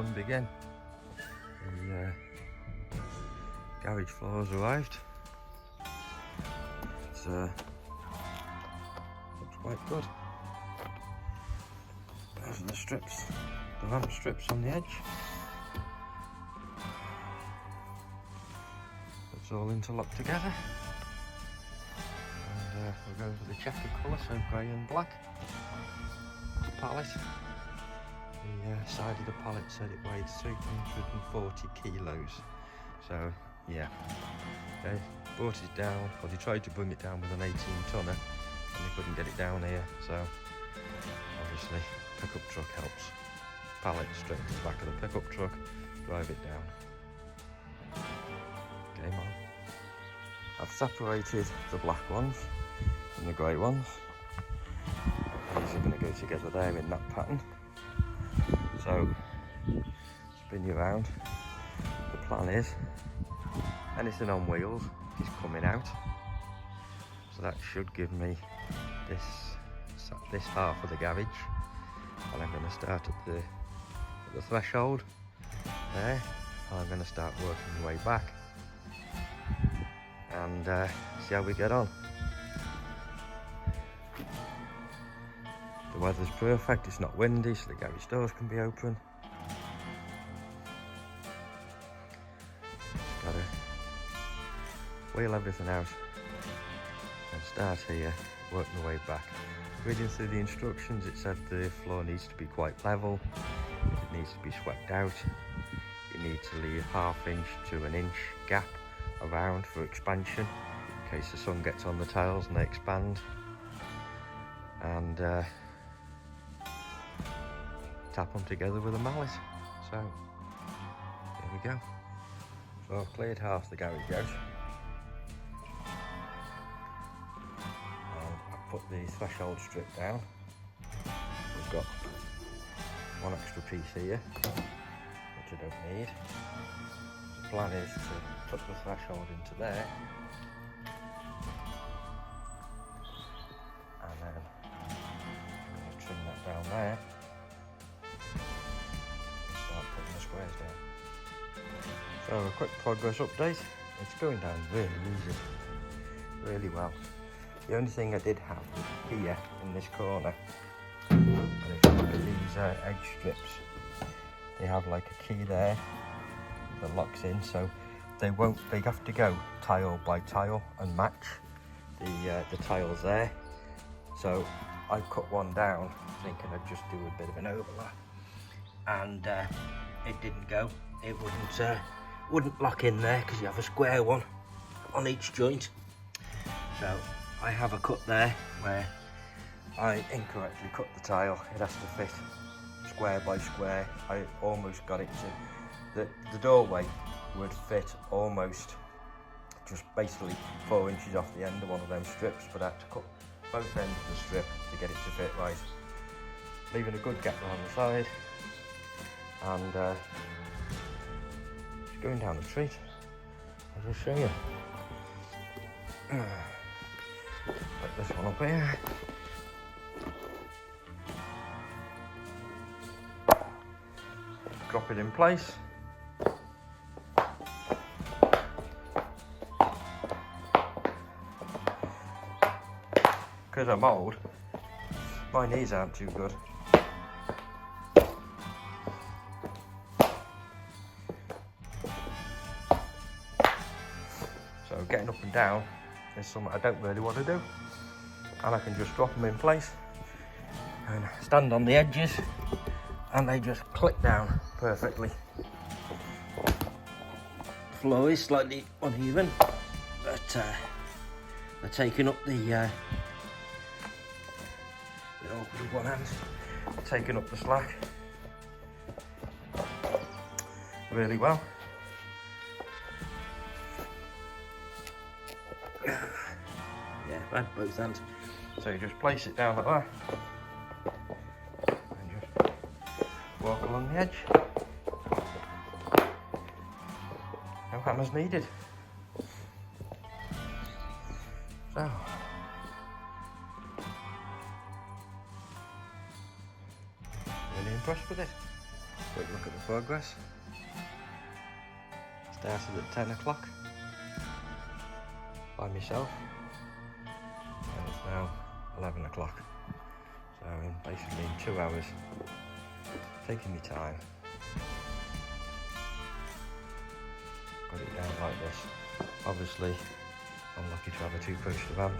and begin. The garage floor's arrived. It's looks quite good. Those are the strips, the ramp strips on the edge. It's all interlocked together. And we'll go for the checkered colour, so grey and black. The pallet. The side of the pallet said it weighed 340 kilos. So yeah, they brought it down, or they tried to bring it down with an 18-tonner, and they couldn't get it down here. So obviously, pickup truck helps. Pallet straight to the back of the pickup truck, drive it down. Game on. I've separated the black ones from the grey ones. These are going to go together there in that pattern. So, spin you around. The plan is, anything on wheels is coming out. So that should give me this half of the garage. And I'm going to start at the threshold there. And I'm going to start working my way back. And see how we get on. The weather's perfect, it's not windy, so the garage doors can be open. Just gotta wheel everything out and start here, work my way back. Reading through the instructions, it said the floor needs to be quite level, it needs to be swept out, you need to leave 1/2 inch to 1 inch gap around for expansion in case the sun gets on the tiles and they expand, and tap them together with a mallet. So there we go. So I've cleared half the garage out. I've put the threshold strip down. We've got one extra piece here which I don't need. The plan is to put the threshold into there, and then I'm going to trim that down there and start putting the squares down. So a quick progress update. It's going down really easy, really well. The only thing I did have was here in this corner, and if you look at these edge strips, they have like a key there that locks in, so they have to go tile by tile and match the tiles there. So I cut one down thinking I'd just do a bit of an overlap, and it didn't go. It wouldn't lock in there because you have a square one on each joint. So I have a cut there where I incorrectly cut the tile. It has to fit square by square. I almost got it to the doorway would fit almost just basically 4 inches off the end of one of them strips, but I had to cut both ends of the strip to get it to fit right, leaving a good gap around the side. And it's going down a treat. I'll just show you. Put this one up here. Drop it in place. Because I'm old, my knees aren't too good. So getting up and down is something I don't really want to do. And I can just drop them in place and stand on the edges, and they just click down perfectly. The floor is slightly uneven, but they're taking up the with one hand, taking up the slack really well. Yeah, right, both hands. So you just place it down like that and just walk along the edge. No hammers needed. So really impressed with it. Quick look at the progress. Started at 10 o'clock by myself, and it's now 11 o'clock. So basically in 2 hours, taking my time, got it down like this. Obviously, I'm lucky to have a 2-push van.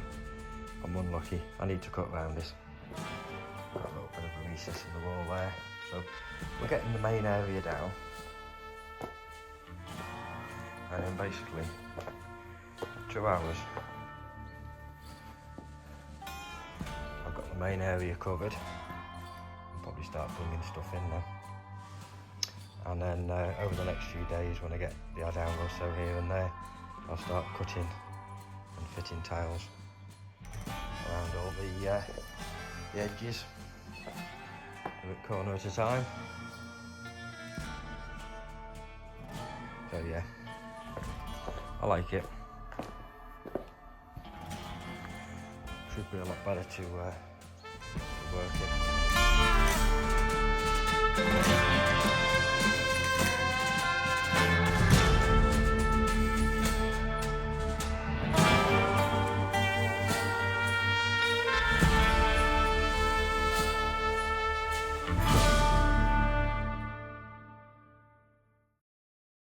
I'm unlucky, I need to cut around this. Got a little bit of a recess in the wall there. So we're getting the main area down. And then basically, 2 hours, I've got the main area covered. I'll probably start bringing stuff in now. And then over the next few days, when I get the odd hour or so here and there, I'll start cutting and fitting tiles around all the edges, a corner at a time. So yeah, I like it. Should be a lot better to work in.